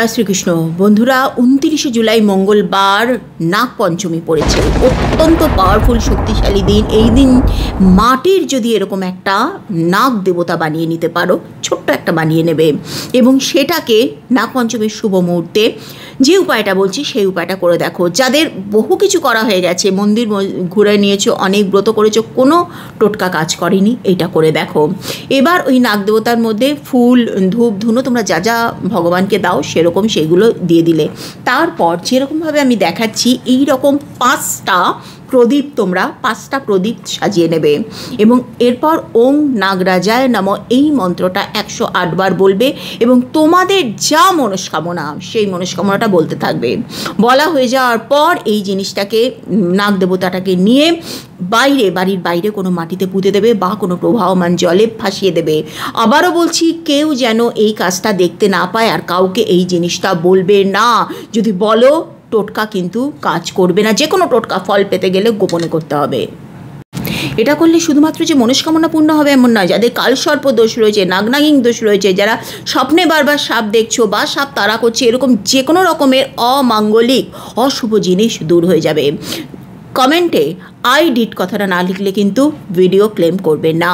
জয় শ্রীকৃষ্ণ। বন্ধুরা, 29শে জুলাই মঙ্গলবার নাগ পঞ্চমী পড়েছে। অত্যন্ত পাওয়ারফুল শক্তিশালী দিন। এই দিন মাটির যদি এরকম একটা নাগ দেবতা বানিয়ে নিতে পারো, ছোট্ট একটা বানিয়ে নেবে এবং সেটাকে নাগ পঞ্চমীর শুভ মুহূর্তে যে উপায়টা বলছি সেই উপায়টা করে দেখো। যাদের বহু কিছু করা হয়ে গেছে, মন্দির ঘুরে নিয়েছো, অনেক ব্রত করেছো, কোনো টোটকা কাজ করেনি, এইটা করে দেখো। এবার ওই নাগ দেবতার মধ্যে ফুল, ধূপ, ধুনো তোমরা যা যা ভগবানকে দাও সেরকম সেইগুলো দিয়ে দিলে। তারপর যেরকমভাবে আমি দেখাচ্ছি এই রকম 5টা প্রদীপ, তোমরা 5টা প্রদীপ সাজিয়ে নেবে এবং এরপর ওং নাগরাজায় নমঃ এই মন্ত্রটা 108 বার বলবে এবং তোমাদের যা মনস্কামনা সেই মনস্কামনাটা বলতে থাকবে। বলা হয়ে যাওয়ার পর এই জিনিসটাকে, নাগ দেবতাটাকে নিয়ে বাড়ির বাইরে কোনো মাটিতে পুঁতে দেবে বা কোনো প্রবাহমান জলে ভাসিয়ে দেবে। আবারও বলছি, কেউ যেন এই কাজটা দেখতে না পায় আর কাউকে এই জিনিসটা বলবে না। যদি বলো, টোটকা কিন্তু কাজ করবে না। যে কোনো টোটকা ফল পেতে গেলে গোপনে করতে হবে। এটা করলে শুধুমাত্র যে মনস্কামনা পূর্ণ হবে এমন নয়। যাদের কালসর্প দোষ রয়েছে, নাগনাগিন দোষ রয়েছে, যারা স্বপ্নে বারবার সাপ দেখছো বা সাপ তাড়া করছে, এরকম যে কোনো রকমের অমাঙ্গলিক অশুভ জিনিস দূর হয়ে যাবে। কমেন্টে আই ডিড কথাটা না লিখলে কিন্তু ভিডিও ক্লেম করবে না।